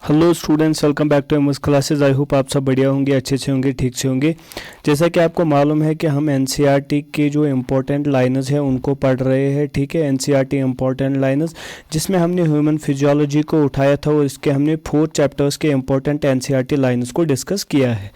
Hello students, welcome back to MS classes. I hope आप सब बढ़िया होंगे, अच्छे से होंगे, ठीक से होंगे। जैसा कि आपको मालूम है कि हम एनसीईआरटी के जो इम्पोर्टेंट लाइनर्स हैं उनको पढ़ रहे हैं। ठीक है, एनसीईआरटी इम्पोर्टेंट लाइनर्स, जिसमें हमने ह्यूमन फिजियोलॉजी को उठाया था और इसके हमने 4 चैप्टर्स के इम्पोर्टेंट एनसीईआरटी लाइनर्स को डिस्कस किया है।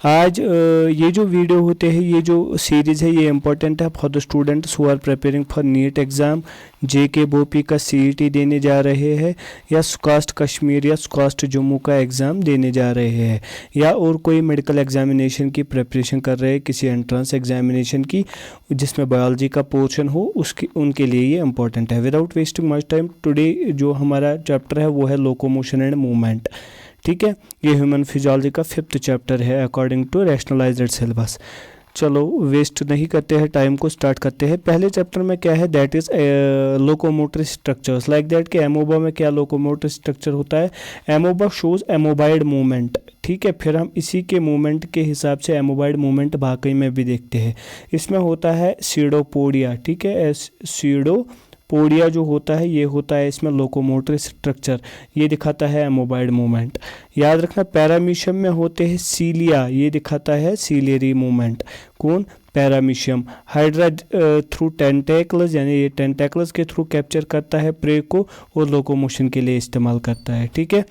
आज ये जो वीडियो होते हैं, ये जो सीरीज़ है, ये इम्पोर्टेंट है for the students who are preparing for NEET exam, JK BOPEE का सीईटी देने जा रहे हैं, या सुकास्ट कश्मीर या सुकास्ट जम्मू का एग्ज़ाम देने जा रहे हैं, या और कोई मेडिकल एग्जामिनेशन की प्रिपरेशन कर रहे हैं, किसी एंट्रेंस एग्जामिनेशन की जिसमें बायोलॉजी का पोर्शन हो, उसकी उनके लिए ये इंपॉर्टेंट है। Without wasting much time, today जो हमारा चैप्टर है वो है लोकोमोशन एंड मूवमेंट। ठीक है, ये ह्यूमन फिजियोलॉजी का 5th चैप्टर है अकॉर्डिंग टू रैशनलाइज्ड सिलेबस। चलो वेस्ट नहीं करते हैं टाइम को, स्टार्ट करते हैं। पहले चैप्टर में क्या है, that is locomotor structures. Like that कि एमोबा में क्या लोकोमोटर स्ट्रक्चर होता है, एमोबा शोज एमोबाइड मूवमेंट। ठीक है, फिर हम इसी के मूवमेंट के हिसाब से एमोबाइड मूवमेंट बाकी में भी देखते हैं। इसमें होता है सीडोपोडिया। ठीक है, सीडोपोडिया जो होता है ये होता है इसमें लोकोमोटर स्ट्रक्चर, ये दिखाता है एमोबाइड मूवमेंट। याद रखना, पैरामीशियम में होते हैं सीलिया, ये दिखाता है सीलियरी मूवमेंट। कौन? पैरामीशियम। हाइड्रा थ्रू टेंटेकल्स, यानी ये टेंटेकल्स के थ्रू कैप्चर करता है प्रे को और लोकोमोशन के लिए इस्तेमाल करता है। ठीक है,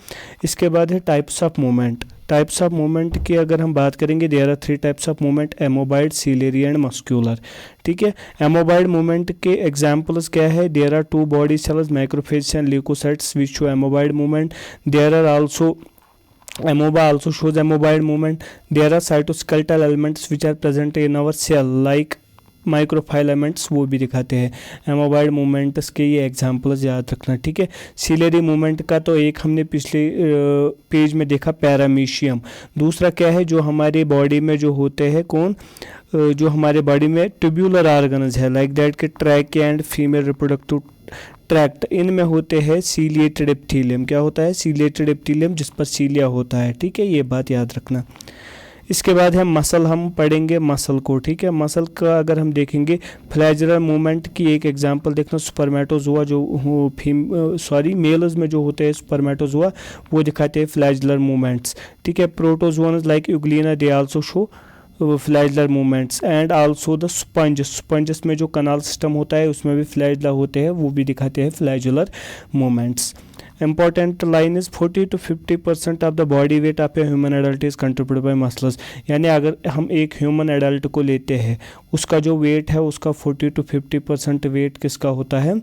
इसके बाद है types of movement. Types of movement की अगर हम बात करेंगे, there are 3 types of movement, amoeboid, ciliary and muscular. ठीक है, एमोबाइड मूवमेंट के एग्जांपल्स क्या है, there are 2 body cells, macrophage and leucocytes which show amoeboid movement. There are also amoeba also shows amoeboid movement. There are cytoskeletal elements which are present in our cell like माइक्रोफाइलामेंट्स, वो भी दिखाते हैं। एमोबाइड movements के ये examples याद रखना। ठीक है, सिलेरी मूवमेंट का तो एक हमने पिछले पेज में देखा, पैरामीशियम। दूसरा क्या है, जो हमारी बॉडी में जो होते हैं, कौन? जो हमारे बॉडी में ट्यूब्यूलर ऑर्गन्स है, लाइक दैट के trachea and female reproductive tract, इनमें होते हैं सीलिएटेड एपिथेलियम। क्या होता है? सीलिएटेड एपिथेलियम, जिस पर सीलिया होता है। ठीक है, ये बात याद रखना। इसके बाद है मसल, हम पढ़ेंगे मसल को। ठीक है, मसल का अगर हम देखेंगे, फ्लैजुलर मूवमेंट की एक एग्जांपल देखना, स्पर्मेटोजोआ जो मेल्स में जो होते हैं स्पर्मेटोजोआ, वो दिखाते हैं फ्लैजुलर मूवमेंट्स। ठीक है, protozoans like euglena, they also show flagellar movements. And also the sponges में जो कनाल सिस्टम होता है उसमें भी फ्लैजुला होते हैं, वो भी दिखाते हैं flagellar movements. Important line is 40 to 50% of the body weight of a human adult is contributed bye muscles. यानी अगर हम एक ह्यूमन एडल्ट को लेते हैं, उसका जो वेट है उसका 40 to 50% वेट किसका होता है?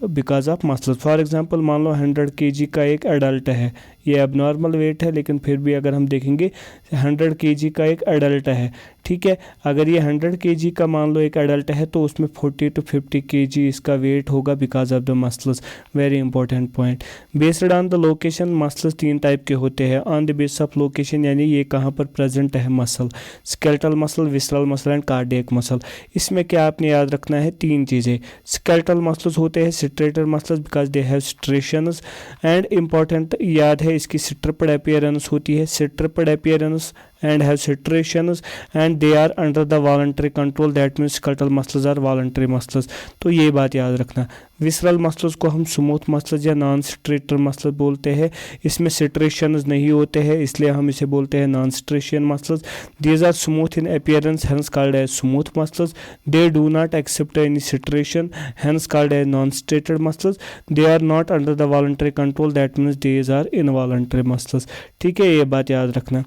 Because of muscles. For example, मान लो 100 kg का एक एडल्ट है, ये एबनॉर्मल वेट है, लेकिन फिर भी अगर हम देखेंगे 100 kg का एक एडल्ट है। ठीक है, अगर ये 100 kg का मान लो एक एडल्ट है, तो उसमें 40 to 50 kg इसका वेट होगा because of the muscles. Very important point. Based on the location, muscles 3 type के होते हैं। On the base of location, यानी ये कहाँ पर प्रेजेंट है muscle, skeletal muscle, visceral muscle and cardiac muscle. इसमें क्या आपने याद रखना है? 3 चीज़ें। स्केलेटल मसल्स होते हैं striated muscles because they have striations, and important याद है इसकी स्ट्रिप्ड अपीयरेंस होती है, striped appearance and have striations and they are under the voluntary control, that means skeletal muscles are voluntary muscles। तो ये बात याद रखना। विसरल मसल्स को हम स्मूथ मसल्स या नॉन स्ट्रेटर मसल बोलते हैं, इसमें स्ट्रेशंस नहीं होते हैं, इसलिए हम इसे बोलते हैं non striation muscles. These are smooth in appearance, hence called as smooth muscles. They do not accept any stretching, hence called as non-striated muscles. They are not under the voluntary control, that means these are involuntary muscles। ठीक है, ये बात याद रखना।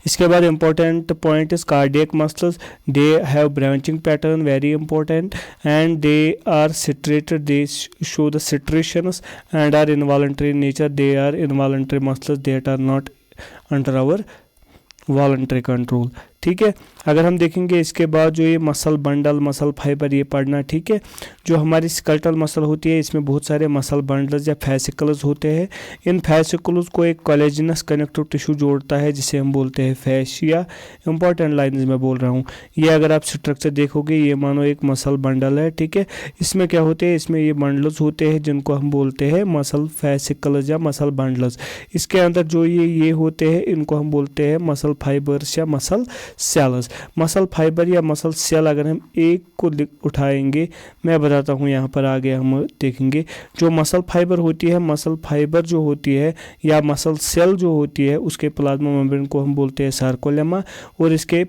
इसके बाद important point is cardiac muscles, they have branching pattern, very important, and they are striated, they show the striations and are involuntary nature. They are involuntary muscles that are not under our voluntary control. ठीक है, अगर हम देखेंगे इसके बाद जो ये muscle bundle, muscle fibre, ये पढ़ना। ठीक है, जो हमारी स्केलेटल मसल होती है इसमें बहुत सारे मसल बंडल्स या फैसिकल्स होते हैं। इन फैसिकल्स को एक कोलेजिनस कनेक्टिव टिश्यू जोड़ता है जिसे हम बोलते हैं फैशिया। इंपॉर्टेंट लाइन्स में बोल रहा हूँ। ये अगर आप स्ट्रक्चर देखोगे, ये मानो एक मसल बंडल है। ठीक है, इसमें क्या होते हैं, इसमें ये बंडल्स होते हैं जिनको हम बोलते हैं मसल फैसिकल्स या मसल बंडल्स। इसके अंदर जो ये होते हैं इनको हम बोलते हैं मसल फाइबर्स या मसल सेल्स। मसल फाइबर या मसल सेल अगर हम एक को उठाएंगे, मैं बताता हूँ, यहाँ पर आगे हम देखेंगे जो मसल फाइबर होती है, मसल फाइबर जो होती है या मसल सेल जो होती है उसके प्लाज्मा मेम्ब्रेन को हम बोलते हैं सार्कोलेमा, और इसके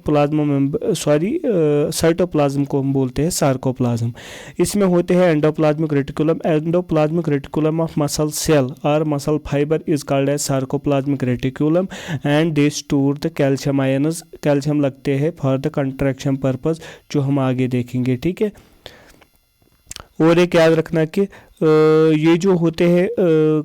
साइटोप्लाज्म को हम बोलते हैं सार्कोप्लाज्म। इसमें होते हैं endoplasmic reticulum. Endoplasmic reticulum of muscle cell और muscle fibre is called as sarcoplasmic reticulum and they store the calcium ions. Calcium लगते हैं फॉर द कंट्रैक्शन पर्पस, जो हम आगे देखेंगे, ठीक है। और एक याद रखना कि ये जो होते हैं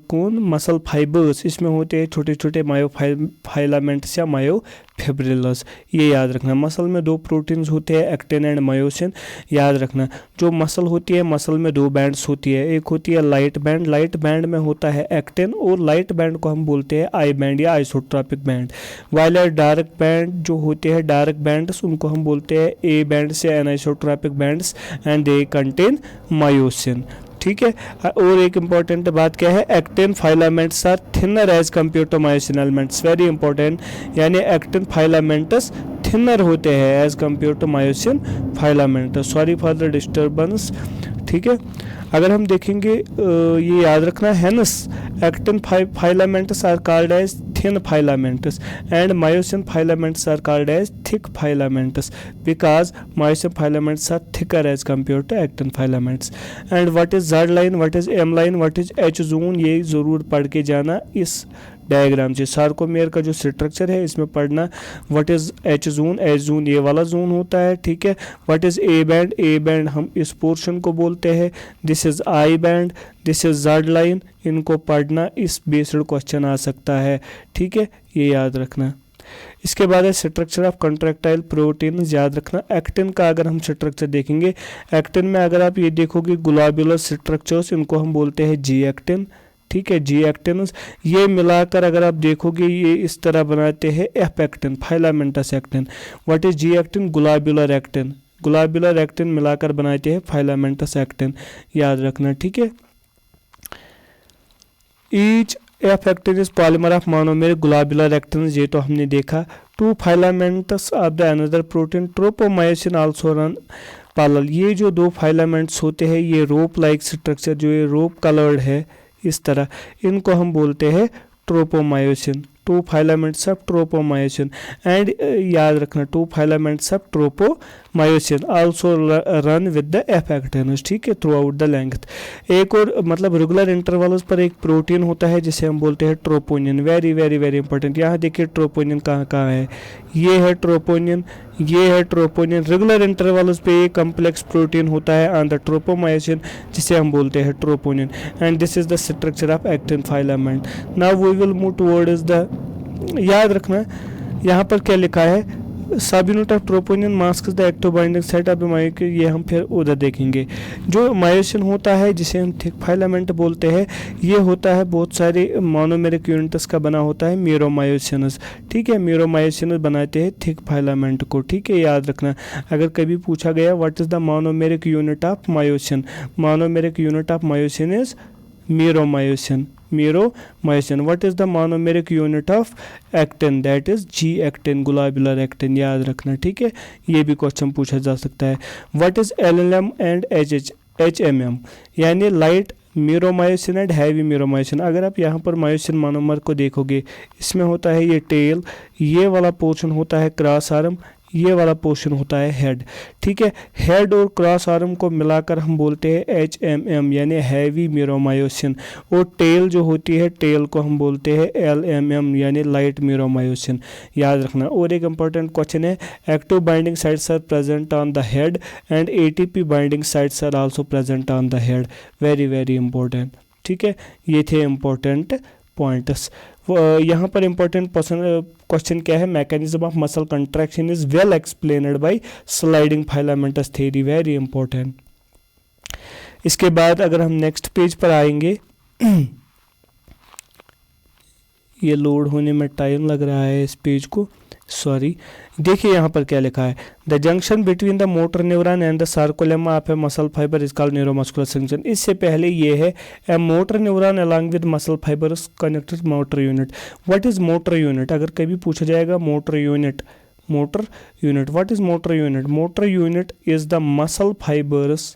कौन मसल फाइबर्स, इसमें होते हैं छोटे छोटे मायोफाइलामेंट्स या मायोफिब्रिल्स, ये याद रखना। मसल में दो प्रोटीन्स होते हैं, एक्टिन एंड मायोसिन, याद रखना। जो मसल होती है, मसल में दो बैंड्स होती है, एक होती है लाइट बैंड, लाइट बैंड में होता है एक्टिन, और लाइट बैंड को हम बोलते हैं आई बैंड या isotropic band. Violet dark band जो होते हैं, डार्क बैंड्स, उनको हम बोलते हैं ए बैंड से anisotropic bands and they contain myosin, ठीक है। और एक इंपॉर्टेंट बात क्या है, actin filaments are thinner as compared to myosin elements, very important, यानी एक्टिन फाइलामेंट्स थिनर होते हैं as compared to myosin filaments. Sorry for the disturbance, ठीक है। अगर हम देखेंगे ये याद रखना, hence actin filaments are called as thin filaments and myosin filaments are called as thick filaments because myosin filaments are thicker as compared to actin filaments. And what is Z line, what is M line, what is H zone, ये ज़रूर पढ़ के जाना इस diagram से। Sarcomere का जो structure है इसमें पढ़ना व्हाट इज एच जोन ये वाला जोन होता है, ठीक है। व्हाट इज ए बैंड हम इस पोर्शन को बोलते हैं। This is I band, this is Z line, इनको पढ़ना, इस बेस्ड क्वेश्चन आ सकता है, ठीक है, ये याद रखना। इसके बाद है स्ट्रक्चर ऑफ कंट्रैक्टाइल प्रोटीन, याद रखना। एक्टिन का अगर हम स्ट्रक्चर देखेंगे, एक्टिन में अगर आप ये देखोगे ग्लोबुलर स्ट्रक्चर्स, इनको हम बोलते हैं जी एक्टिन, ठीक है, जी एक्टिनस। ये मिलाकर अगर आप देखोगे ये इस तरह बनाते हैं F actin, filamentous actin. What is G actin, globular actin, globular actin मिलाकर बनाते हैं फाइलामेंटस एक्टिन, याद रखना, ठीक है। Each F actin is polymer of monomer globular actin, ये तो हमने देखा। Two filaments of the another protein tropomyosin also run parallel. ये जो दो फाइलामेंट्स होते हैं, ये रोप लाइक स्ट्रक्चर, जो ये रोप कलर्ड है इस तरह, इनको हम बोलते हैं tropomyosin. Two filaments of tropomyosin and याद रखना two filaments of tropomyosin also run with the F actins, ठीक है, थ्रू आउट द लेंथ। एक और मतलब रेगुलर इंटरवल्स पर एक प्रोटीन होता है जिसे हम बोलते हैं troponin, very very very important. यहाँ देखिए ट्रोपोनिन कहाँ कहाँ है, ये है ट्रोपोनिन, ये है ट्रोपोनिन। रेगुलर इंटरवल्स पे एक कम्प्लेक्स प्रोटीन होता है ऑन द ट्रोपोमायोसिन जिसे हम बोलते हैं troponin, and this is the structure of actin filament. Now we will move towards the, याद रखना यहाँ पर क्या लिखा है, subunit of troponin masks the active binding site of myosin, ये हम फिर उधर देखेंगे। जो मायोसिन होता है जिसे हम थिक फाइलामेंट बोलते हैं, ये होता है बहुत सारे मोनोमेरिक यूनिट्स का बना होता है, मीरोमायोसिनस, ठीक है, मीरोमायोसिनस बनाते हैं थिक फाइलामेंट को, ठीक है, याद रखना। अगर कभी पूछा गया what is the monomeric unit of myosin, monomeric unit of myosin is meromyosin, meromyosin. What is the monomeric unit of actin, that is G actin, globular actin, याद रखना, ठीक है, ये भी क्वेश्चन पूछा जा सकता है। What is LLM and HMM, यानी light meromyosin and heavy meromyosin. अगर आप यहाँ पर मायोसिन मोनोमर को देखोगे, इसमें होता है ये टेल, ये वाला पोर्शन होता है क्रॉस आर्म, ये वाला पोर्शन होता है हेड, ठीक है। हेड और क्रॉस आर्म को मिलाकर हम बोलते हैं एचएमएम यानी हैवी मीरोमायोसिन, और टेल जो होती है टेल को हम बोलते हैं एलएमएम यानी लाइट मीरोमायोसिन, याद रखना। और एक इंपॉर्टेंट क्वेश्चन है, active binding sites are present on the head and ATP binding sites are also present on the head, very very important, ठीक है। ये थे इंपॉर्टेंट पॉइंट्स। यहाँ पर इंपॉर्टेंट क्वेश्चन क्या है, mechanism of muscle contraction is well explained by sliding filamentous theory, very important. इसके बाद अगर हम नेक्स्ट पेज पर आएंगे, ये लोड होने में टाइम लग रहा है इस पेज को, सॉरी। देखिए यहाँ पर क्या लिखा है, the junction between the motor neuron and the sarcolemma of a muscle fibre is called neuromuscular junction. इससे पहले ये है a motor neuron along with muscle fibre connected motor unit. What is motor unit, अगर कभी पूछा जाएगा motor unit, motor unit. What is motor unit? Motor unit is the muscle fibers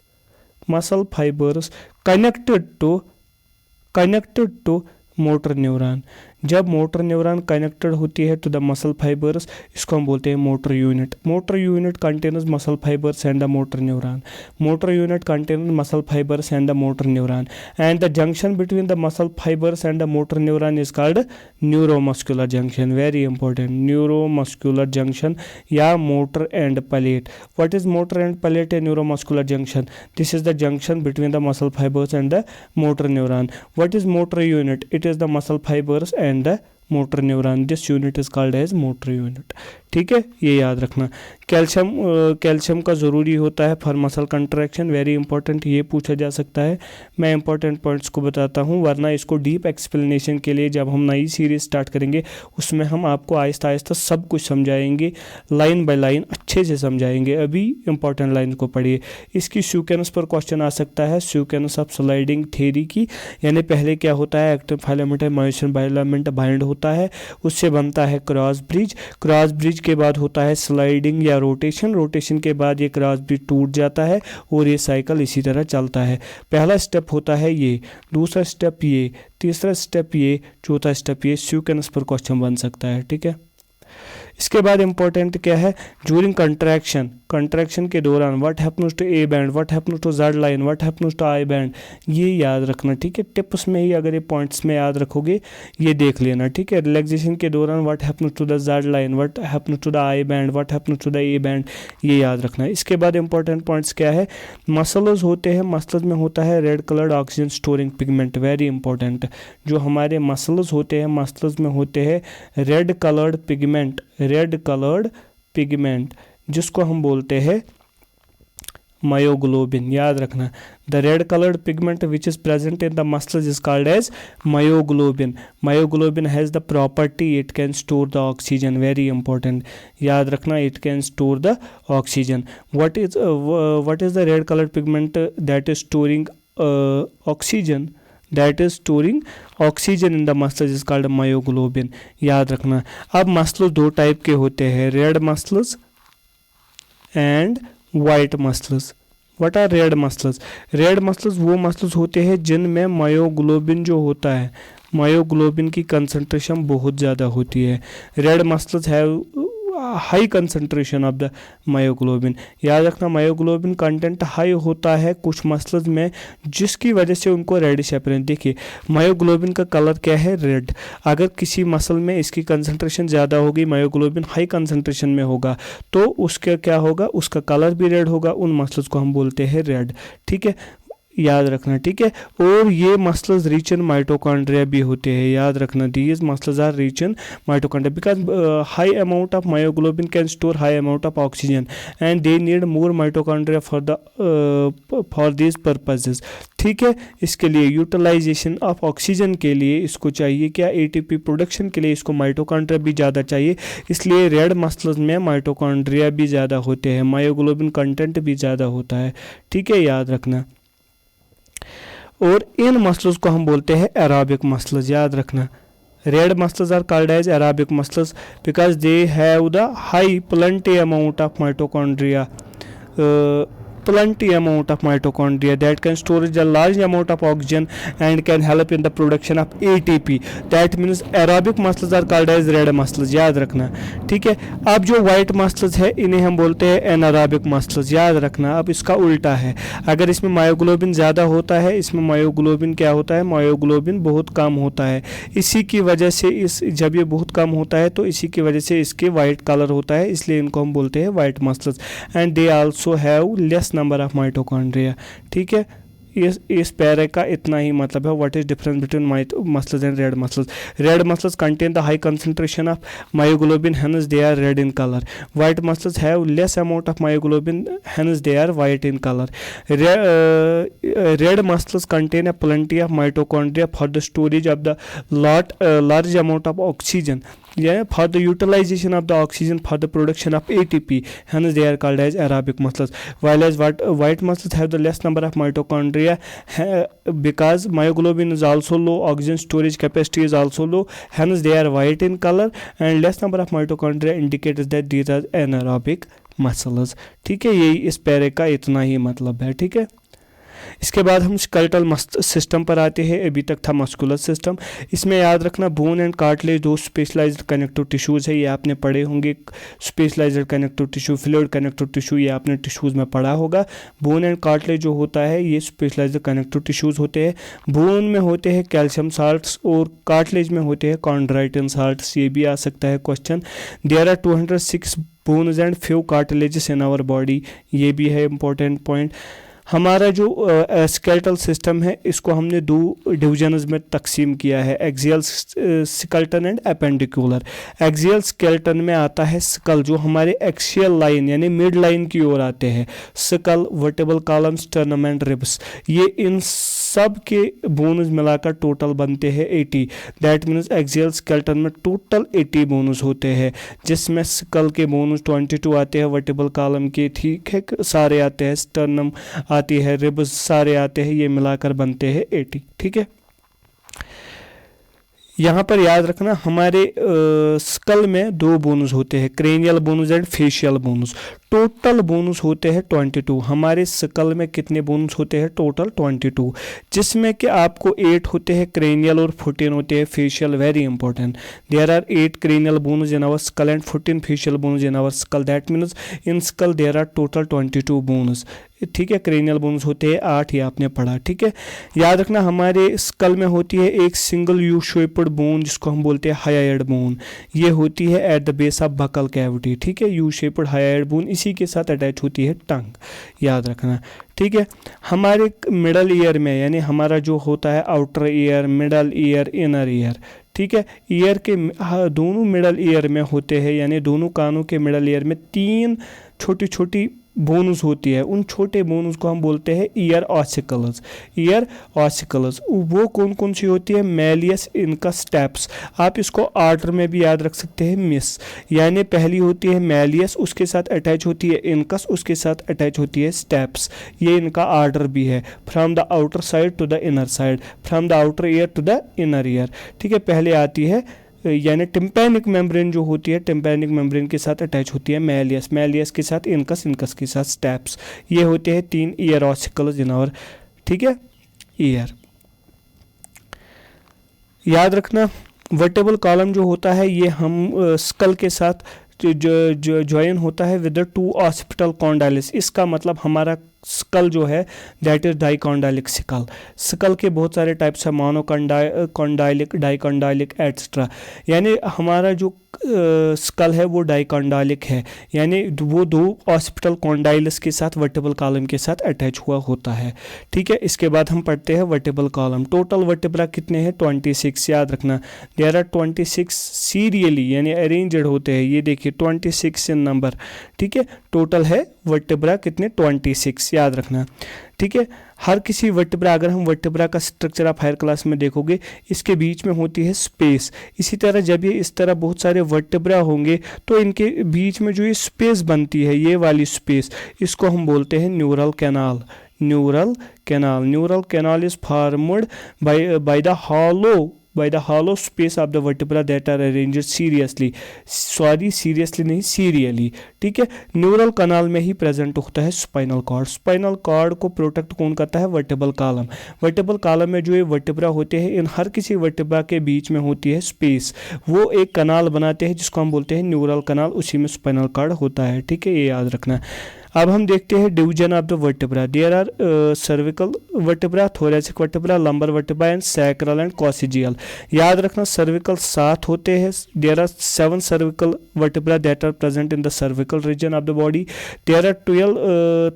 connected to motor neuron. जब motor neuron connected होती है to the muscle fibres, इसको हम बोलते हैं motor unit. Motor unit contains muscle fibres and the motor neuron. Motor unit contains muscle fibres and the motor neuron, and the junction between the muscle fibres and the motor neuron is called neuromuscular junction. Very important, neuromuscular junction या motor end plate. What is motor end plate? A neuromuscular junction. This is the junction between the muscle fibres and the motor neuron. What is motor unit? It is the muscle fibres and the motor neuron. This unit is called as motor unit. ठीक है, ये याद रखना. Calcium का ज़रूरी होता है for muscle contraction. Very important, ये पूछा जा सकता है. मैं इंपॉर्टेंट पॉइंट्स को बताता हूँ, वरना इसको डीप एक्सप्लेनेशन के लिए जब हम नई सीरीज स्टार्ट करेंगे उसमें हम आपको आहिस्ता आहिस्ता सब कुछ समझाएंगे, लाइन बाय लाइन अच्छे से समझाएंगे. अभी इंपॉर्टेंट लाइन को पढ़िए. इसकी सीक्वेंस पर क्वेश्चन आ सकता है, सीक्वेंस ऑफ स्लाइडिंग थ्योरी की. यानी पहले क्या होता है, actin filament myosin filament bind होता है, उससे बनता है क्रॉस ब्रिज. क्रॉस ब्रिज के बाद होता है स्लाइडिंग या रोटेशन. रोटेशन के बाद ये क्रॉस ब्रिज टूट जाता है और ये साइकिल इसी तरह चलता है. पहला स्टेप होता है ये, दूसरा स्टेप ये, तीसरा स्टेप ये, चौथा स्टेप ये. सीक्वेंस पर क्वेश्चन बन सकता है. ठीक है, इसके बाद इंपॉर्टेंट क्या है, ज्यूरिंग कंट्रैक्शन के दौरान what happens to A band, what happens to Z line, what happens to I band. ये याद रखना. ठीक है, टिप्स में ही अगर ये पॉइंट्स में याद रखोगे ये देख लेना. ठीक है, रिलैक्सेशन के दौरान what happens to the Z line, what happens to the I band, what happens to the A band, ये याद रखना. इसके बाद इंपॉर्टेंट पॉइंट्स क्या है, मसल्स होते हैं, मसल्स में होता है red coloured oxygen storing pigment. Very important, जो हमारे मसल्स होते हैं, मसल्स में होते हैं रेड कलर्ड पिगमेंट, जिसको हम बोलते हैं मायोग्लोबिन. याद रखना, the red coloured pigment which is present in the muscles is called as myoglobin. Myoglobin has the property it can store the oxygen. Very important, याद रखना, it can store the oxygen. What is the red coloured pigment that is storing oxygen, that is storing oxygen in the muscles is called myoglobin. याद रखना. अब muscles दो type के होते हैं, red muscles and white muscles. What are red muscles? Red muscles वो muscles होते हैं जिनमें मायोग्लोबिन जो होता है, मायोग्लोबिन की कंसंट्रेशन बहुत ज़्यादा होती है. रेड मसल्स है high concentration of the myoglobin. याद रखना, मायोग्लोबिन कंटेंट हाई होता है कुछ मसल्स में, जिसकी वजह से उनको रेडिश अपीयरेंस. देखिए, मायोग्लोबिन का कलर क्या है, रेड. अगर किसी मसल में इसकी कंसंट्रेशन ज़्यादा होगी, मायोग्लोबिन हाई कंसंट्रेशन में होगा, तो उसका क्या होगा, उसका कलर भी रेड होगा. उन मसल्स को हम बोलते हैं रेड. ठीक है, याद रखना. ठीक है, और ये मसल्स रिच इन माइटोकॉन्ड्रिया भी होते हैं. याद रखना, these muscles are rich in mitochondria because high amount of myoglobin can store high amount of oxygen and they need more mitochondria for this purposes. ठीक है, इसके लिए यूटिलाइजेशन ऑफ ऑक्सीजन के लिए इसको चाहिए क्या, एटीपी प्रोडक्शन के लिए इसको माइटोकॉन्ड्रिया भी ज़्यादा चाहिए. इसलिए रेड मसल्स में माइटोकॉन्ड्रिया भी ज़्यादा होते हैं, मायोग्लोबिन कंटेंट भी ज़्यादा होता है. ठीक है, याद रखना. और इन मसल्स को हम बोलते हैं एरोबिक मसल्स. याद रखना, red muscles are called as aerobic muscles because they have the high plenty amount of mitochondria, plenty amount of mitochondria that can storage a large amount of oxygen and can help in the production of ATP. That means aerobic muscles are called as red muscles. याद रखना. ठीक है, अब जो white muscles है इन्हें हम बोलते हैं anaerobic muscles. याद रखना. अब इसका उल्टा है, अगर इसमें मायोग्लोबिन ज़्यादा होता है, इसमें मायोग्लोबिन क्या होता है, मायोग्लोबिन बहुत कम होता है. इसी की वजह से जब ये बहुत कम होता है तो इसी की वजह से इसके वाइट कलर होता है, इसलिए इनको हम बोलते हैं white muscles. And they also have less number of mitochondria. ठीक है, इस पैरे का इतना ही मतलब है. What is difference between muscles and red muscles? Red muscles contain the high concentration of myoglobin, hence they are red in color. White muscles have less amount of myoglobin, hence they are white in color. Red muscles contain a plenty of mitochondria for the storage of the large amount of oxygen. Yeah, for the utilization of the oxygen for the production of ATP, hence they are called as aerobic muscles. While as white muscles have the less number of mitochondria mitochondria because myoglobin is also low, oxygen storage capacity is also low, hence they are white in color, and less number of mitochondria indicates that these are anaerobic muscles. ठीक है, यही इस पैरे का इतना ही मतलब है. ठीक है, इसके बाद हम स्केलेटल सिस्टम पर आते हैं. अभी तक था मस्कुलर सिस्टम. इसमें याद रखना बोन एंड कार्टिलेज दो स्पेशलाइज्ड कनेक्टिव टिश्यूज़ है, ये आपने पढ़े होंगे. Specialised connective tissue, fluid connective tissue, ये आपने टिश्यूज़ में पढ़ा होगा. बोन एंड कार्टिलेज जो होता है ये स्पेशलाइज्ड कनेक्टिव टिश्यूज़ होते हैं. बोन में होते हैं कैल्शियम साल्ट्स और कार्टिलेज में होते हैं कॉन्ड्राइटिन साल्ट्स. ये भी आ सकता है question. There are 206 bones and few cartilages in our body, ये भी है इंपॉर्टेंट पॉइंट. हमारा जो स्केलेटल सिस्टम है इसको हमने दो डिविजन्स में तकसीम किया है, axial skeleton and appendicular. Axial skeleton में आता है स्कल, जो हमारे एक्सियल लाइन यानी मिड लाइन की ओर आते हैं. Skull, vertebral column, sternum and ribs, ये इन सब के बोन्स मिलाकर टोटल बनते हैं 80. दैट मीन्स एक्सियल स्केलेटन में टोटल 80 बोन्स होते हैं, जिसमें स्कल के बोन्स 22 आते हैं, वर्टेब्रल कॉलम के ठीक है सारे आते हैं, स्टर्नम आती है, रिब्स सारे आते हैं, ये मिलाकर बनते हैं 80. ठीक है, यहाँ पर याद रखना हमारे स्कल में दो बोन्स होते हैं, cranial bones and facial bones. Total bones होते हैं 22. हमारे स्कल में कितने बोन्स होते हैं? टोटल 22, जिसमें कि आपको 8 होते हैं क्रेनियल और 14 होते हैं facial. Very important. There are 8 cranial bones in our skull and 14 facial bones in our skull. That means in skull there are total 22 bones. ठीक है, क्रेनियल बोन्स होते हैं 8, ये आपने पढ़ा. ठीक है, याद रखना हमारे स्कल में होती है एक सिंगल यू शेप्ड बोन जिसको हम बोलते हैं हायोइड बोन. ये होती है at the base of buccal cavity. ठीक है, यू शेप्ड हायोइड बोन, इसी के साथ अटैच होती है टंग, याद रखना. ठीक है, हमारे मिडल ईयर में यानी हमारा जो होता है outer ear, middle ear, inner ear. ठीक है, ईयर के दोनों मिडल ईयर में होते हैं, यानी दोनों कानों के मिडल ईयर में 3 छोटी छोटी बोनस होती है. उन छोटे बोनस को हम बोलते हैं ईयर ऑसिकल्स. ईयर ऑसिकल्स वो कौन कौन सी होती है? Malleus, incus, steps. आप इसको ऑर्डर में भी याद रख सकते हैं मिस, यानी पहली होती है मैलियस, उसके साथ अटैच होती है इनकस, उसके साथ अटैच होती है स्टेप्स. ये इनका ऑर्डर भी है, from the outer side to the inner side, from the outer ear to the inner ear. ठीक है, पहले आती है यानी टिम्पैनिक मेम्ब्रेन जो होती है, टिम्पैनिक मेम्ब्रेन के साथ अटैच होती है मैलियस, मैलियस के साथ इनकस, इनकस के साथ स्टेप्स. ये होते हैं 3 ईयर ऑसिकल्स इन आवर, ठीक है, ईयर. याद रखना वर्टेब्रल कॉलम जो होता है ये हम स्कल के साथ जो ज्वाइन होता है विद 2 ऑसिपिटल कॉन्डाइलिस. इसका मतलब हमारा स्कल जो है that is dicondylic skull. Skull के बहुत सारे टाइप्स है, मोनोकॉन्डाइलिक, डाइकॉन्डाइलिक एट्सेट्रा. यानी हमारा जो स्कल है वो डाइकॉन्डाइलिक है, यानी वो 2 ऑसिपिटल कॉन्डाइलिस के साथ वर्टेब्रल कॉलम के साथ अटैच हुआ होता है. ठीक है, इसके बाद हम पढ़ते हैं वर्टेब्रल कॉलम. टोटल वर्टेब्रा कितने हैं? 26. याद रखना देयर आर 26 सीरियली यानी अरेंज्ड होते हैं. ये देखिए 26 इन नंबर. ठीक है, टोटल है वर्टेब्रा कितने? 26, याद रखना. ठीक है, हर किसी वर्टेब्रा, अगर हम वर्टेब्रा का स्ट्रक्चर आप हायर क्लास में देखोगे, इसके बीच में होती है स्पेस. इसी तरह जब ये इस तरह बहुत सारे वर्टेब्रा होंगे तो इनके बीच में जो ये स्पेस बनती है, ये वाली स्पेस, इसको हम बोलते हैं neural canal. Neural canal, neural canal is formed by the hollow space of the vertebra that are arranged seriously नहीं, serially. ठीक है, न्यूरल कनाल में ही प्रेजेंट होता है स्पाइनल कॉर्ड. स्पाइनल कॉर्ड को प्रोटेक्ट कौन करता है? Vertebral column. वर्टेब्रल कॉलम में जो ये वर्टेब्रा होते हैं, इन हर किसी वर्टेब्रा के बीच में होती है स्पेस, वो एक कनाल बनाते हैं जिसको हम बोलते हैं न्यूरल कनाल, उसी में स्पाइनल कॉर्ड होता है. ठीक है, ये याद रखना. अब हम देखते हैं division of the vertebra. There are cervical vertebra, thoracic vertebra, lumbar vertebra and sacral and coccygeal. याद रखना सर्विकल 7 होते हैं. There are 7 cervical vertebra that are present in the cervical region of the body. There are 12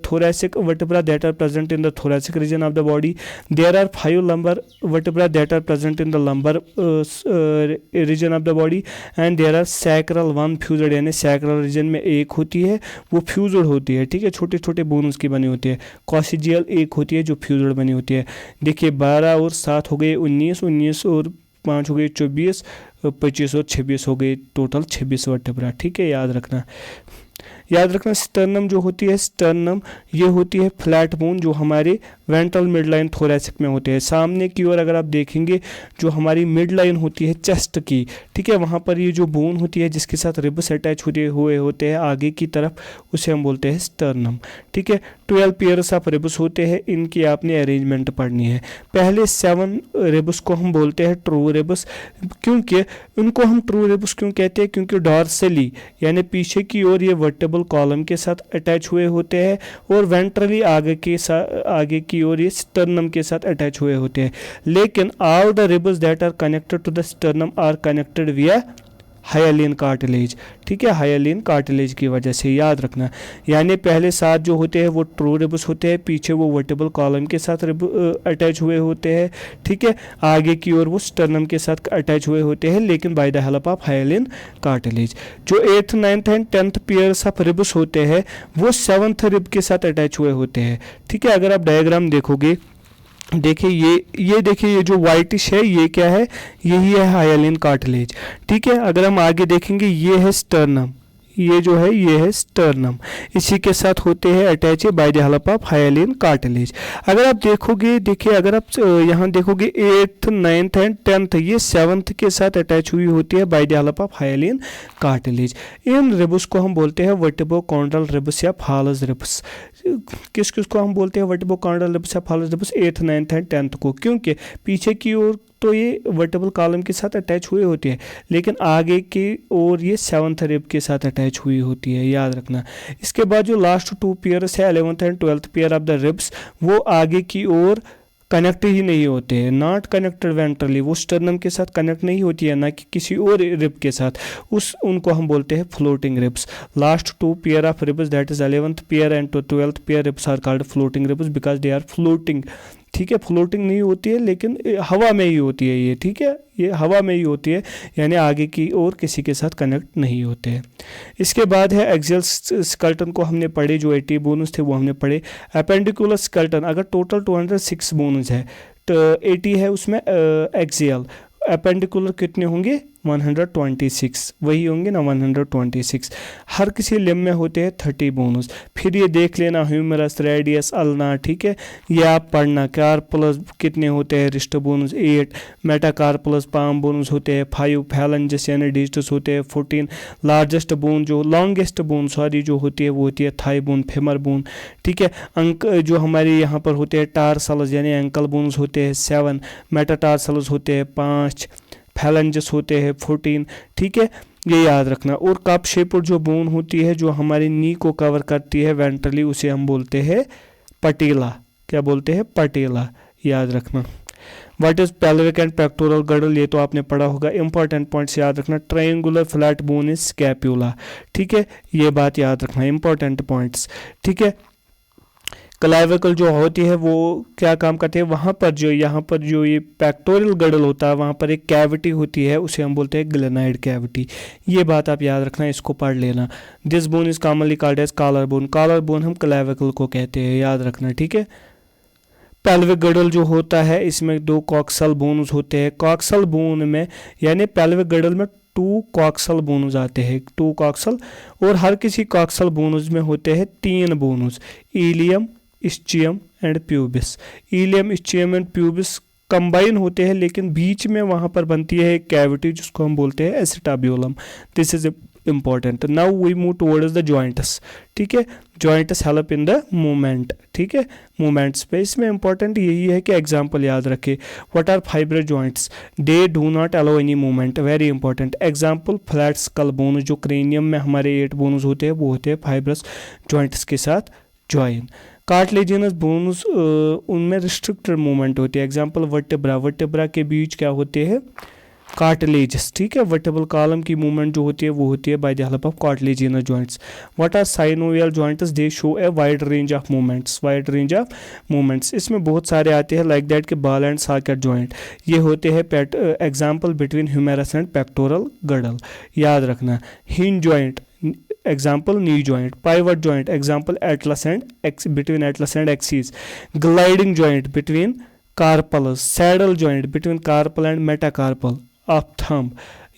thoracic vertebra that are present in the thoracic region of the body. There are 5 lumbar vertebra that are present in the lumbar region of the body, and there are sacral 1 fused, यानी sacral region में एक होती है वो fused होती है. ठीक है, छोटे छोटे बोन्स की बनी होती है. कॉसिजियल एक होती है जो फ्यूज्ड बनी होती है. देखिए 12 और 7 हो गए 19, 19 और 5 हो गए 24, 25 और 26 हो गए, टोटल 26 वर्टेब्रा. ठीक है, याद रखना. याद रखना स्टर्नम जो होती है, स्टर्नम ये होती है फ्लैट बोन जो हमारे वेंट्रल मिड लाइन थोरैसिक में होते हैं। सामने की ओर अगर आप देखेंगे जो हमारी मिड लाइन होती है चेस्ट की, ठीक है, वहाँ पर ये जो बोन होती है जिसके साथ रिब्स अटैच हुए होते हैं आगे की तरफ, उसे हम बोलते हैं स्टर्नम, ठीक है। 12 पेयर्स ऑफ रिब्स होते हैं, इनकी आपने अरेंजमेंट पढ़नी है। पहले 7 रिब्स को हम बोलते हैं ट्रू रिब्स, क्योंकि उनको हम ट्रू रिब्स क्यों कहते हैं, क्योंकि डॉर्सली यानी पीछे की ओर ये वर्टेबल कॉलम के साथ अटैच हुए होते हैं और वेंट्रली आगे की ओर ये स्टर्नम के साथ अटैच हुए होते हैं। लेकिन all the ribs that are connected to the sternum are connected via hyaline cartilage, ठीक है, हाइलिन कार्टिलेज की वजह से, याद रखना। यानी पहले 7 जो होते हैं वो ट्रू रिब्स होते हैं, पीछे वो वर्टेबल कॉलम के साथ अटैच हुए होते हैं, ठीक है, आगे की ओर वो स्टर्नम के साथ अटैच हुए होते हैं लेकिन bye the help of hyaline cartilage. जो 8th 9th and 10th pairs of ribs होते हैं वो 7th रिब के साथ अटैच हुए होते हैं, ठीक है। अगर आप डायग्राम देखोगे, देखिए ये देखिए ये जो वाइटिश है ये क्या है, यही है हाइलिन कार्टिलेज, ठीक है। अगर हम आगे देखेंगे ये है स्टर्नम, ये जो है ये है स्टर्नम, इसी के साथ होते हैं attach bye the help of hyaline cartilage. अगर आप देखोगे, देखिए अगर आप यहाँ देखोगे 8th 9th एंड 10th ये 7th के साथ अटैच हुई होती है by the help of hyaline cartilage. इन रिब्स को हम बोलते हैं वर्टिब्रोकॉन्ड्रल रिब्स या फॉल्स रिब्स। किस किस को हम बोलते हैं वर्टिब्रोकॉन्ड्रल रिब्स या false ribs? 8th 9th and 10th को, क्योंकि पीछे की ओर तो ये वर्टेबल कॉलम के साथ अटैच हुए होती है लेकिन आगे की ओर ये 7th रिब के साथ अटैच हुई होती है, याद रखना। इसके बाद जो लास्ट 2 पेयर्स है 11th and 12th pair of the ribs, वो आगे की ओर कनेक्ट ही नहीं होते हैं, नॉट कनेक्टेड वेंट्रली, वो स्टर्नम के साथ कनेक्ट नहीं होती है ना कि किसी और रिब के साथ, उनको हम बोलते हैं floating ribs. Last 2 pair of ribs that is 11th pair and 12th pair ribs are called floating ribs because they are floating, ठीक है। फ्लोटिंग नहीं होती है लेकिन हवा में ही होती है ये, ठीक है, ये हवा में ही होती है यानी आगे की ओर किसी के साथ कनेक्ट नहीं होते हैं। इसके बाद है एक्सियल स्केलेटन को हमने पढ़े, जो 80 बोन्स थे वो हमने पढ़े। अपेंडिकुलर स्केलेटन, अगर टोटल 206 बोन्स है तो 80 है उसमें एक्सियल, अपेंडिकुलर कितने होंगे? 126, वही होंगे ना 126। हर किसी लिम्ब में होते हैं 30 बोन्स। फिर ये देख लेना ह्यूमरस, रेडियस, अल्ना, ठीक है, ये आप पढ़ना। कार्पल्स कितने होते हैं? Wrist bones 8, metacarpals palm bones होते हैं 5, फैलेंजस यानी डिजिटस होते हैं 14, लार्जेस्ट बोन जो लॉन्गेस्ट बोन सॉरी जो होती है वो होती है थाई बोन, फेमर बोन, ठीक है। अंक जो हमारे यहाँ पर होते हैं टारसल्स यानी एंकल बोन्स होते हैं 7, मेटाटारसल्स होते हैं 5, फैलेंजस होते हैं 14, ठीक है, ये याद रखना। और कप शेप्ड जो बोन होती है जो हमारी नी को कवर करती है वेंट्रली, उसे हम बोलते हैं पटेला। क्या बोलते हैं? पटेला, याद रखना। What is pelvic and pectoral girdle, ये तो आपने पढ़ा होगा। इंपॉर्टेंट पॉइंट्स याद रखना। Triangular flat bone is scapula, ठीक है, ये बात याद रखना, इंपॉर्टेंट पॉइंट्स, ठीक है। क्लाविकल जो होती है वो क्या काम करती है? वहाँ पर जो यहाँ पर जो ये पेक्टोरल गर्डल होता है वहाँ पर एक कैविटी होती है, उसे हम बोलते हैं ग्लेनाइड कैविटी। ये बात आप याद रखना, इसको पढ़ लेना। This bone is commonly called as collar bone, collar bone हम क्लाविकल को कहते हैं, याद रखना, ठीक है। पेल्विक गर्डल जो होता है इसमें 2 कॉक्सल बोन्स होते हैं। कॉक्सल बोन में यानी पेल्विक गर्डल में 2 कॉक्सल बोन्स आते हैं, 2 कॉक्सल, और हर किसी कॉक्सल बोन्स में होते हैं 3 bones, ilium, ischium and pubis. Ilium, ischium and pubis combine होते हैं लेकिन बीच में वहाँ पर बनती है एक कैविटी जिसको हम बोलते हैं acetabulum. This is important. Now we move towards the joints, ठीक है। Joints help in the movement, ठीक है, मूवमेंट्स पे। इसमें इंपॉर्टेंट यही है कि एग्जाम्पल याद रखे। What are fiber joints? They do not allow any movement, very important. Example flat skull bone, जो क्रेनियम में हमारे 8 बोन्स होते हैं वो होते हैं फाइब्रस जॉइंट्स के साथ ज्वाइन। कार्टिलेजिनस बोन्स उनमें रिस्ट्रिक्टेड मूवमेंट होती है। एग्जाम्पल वर्टेब्रा, वर्टेब्रा के बीच क्या होते हैं? कार्टिलेजस, ठीक है। वर्टेबल कॉलम की मूवमेंट जो होती है वो होती है by the help of cartilaginous joints. What are synovial joints? They show a wide range of movements, wide range of movements. इसमें बहुत सारे आते हैं लाइक दैट के बॉल एंड सॉकेट जॉइंट, ये होते हैं example between humerus and pectoral girdle, याद रखना। Hinge joint, example knee joint. Pivot joint, example atlas and between atlas and axis. Gliding joint between carpals. Saddle joint between carpal and metacarpal of thumb,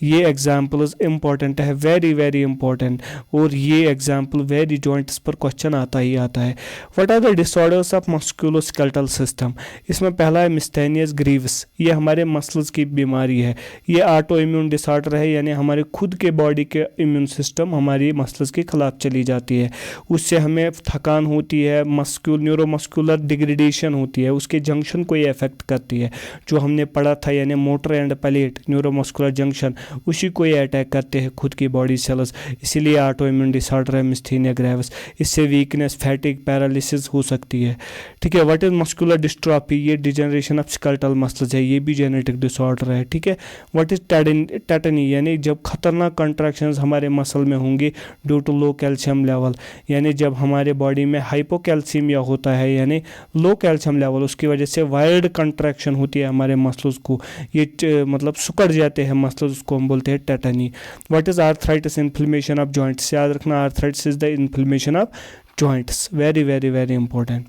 ये examples important है, very very important, और ये example very joints पर question आता ही आता है। What are the disorders of musculoskeletal system? इसमें पहला है मिस्थेनियस ग्रीवस, ये हमारे मसल्स की बीमारी है। ये ऑटो इम्यून डिसऑर्डर है, यानी हमारे खुद के बॉडी के इम्यून सिस्टम हमारी मसल्स के खिलाफ चली जाती है, उससे हमें थकान होती है, न्यूरोमस्कुलर डिग्रेडेशन होती है, उसके जंक्शन को ये अफेक्ट करती है। जो हमने पढ़ा था यानी motor end plate neuromuscular junction, उसी को ये अटैक करते हैं खुद की बॉडी सेल्स, इसीलिए ऑटो इम्यून डिसऑर्डर है मिस्थेनिया ग्रेविस। इससे वीकनेस, फैटिग, पैरालिसिस हो सकती है। ठीक है। What is muscular dystrophy? ये डिजेनरेशन ऑफ स्केलेटल मसल्स है, ये भी जेनेटिक डिसऑर्डर है। ठीक है। What is tetany? यानी जब खतरनाक कंट्रैक्शंस हमारे मसल में होंगे due to low calcium level, यानी जब हमारे बॉडी में हाइपोकैल्सीमिया होता है यानी लो कैल्शियम लेवल, उसकी वजह से वाइल्ड कंट्रैक्शन होती है हमारे मसल्स को, ये मतलब सुकड़ जाते हैं मसल्स, उसको हम बोलते हैं tetani. What is arthritis? Inflammation of joints. याद रखना, arthritis is the inflammation of joints, very very very important.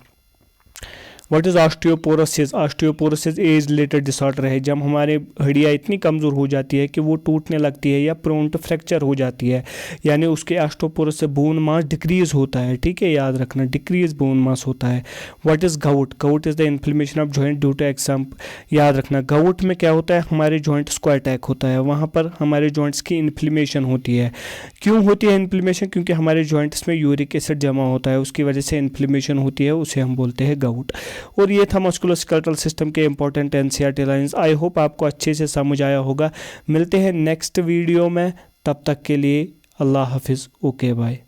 What is osteoporosis? Osteoporosis age related disorder है, जब हमारे हड्डियाँ इतनी कमज़ोर हो जाती है कि वो टूटने लगती है या प्रोन टू फ्रैक्चर हो जाती है, यानी उसके ऑस्टियोपोरोसिस से बोन मास डिक्रीज होता है। ठीक है, याद रखना, डिक्रीज बोन मास होता है। What is gout? Gout is the inflammation of joint due to याद रखना, गाउट में क्या होता है, हमारे जॉइंट्स को अटैक होता है, वहाँ पर हमारे जॉइंट्स की इन्फ्लेमेशन होती है। क्यों होती है इन्फ्लेमेशन? क्योंकि हमारे जॉइंट्स में यूरिक एसिड जमा होता है, उसकी वजह से इन्फ्लेमेशन होती है, उसे हम बोलते हैं गाउट। और ये था मस्कुलोस्केलेटल सिस्टम के important NCERT lines. I hope आपको अच्छे से समझ आया होगा। मिलते हैं नेक्स्ट वीडियो में, तब तक के लिए अल्लाह हाफिज़। Okay bye.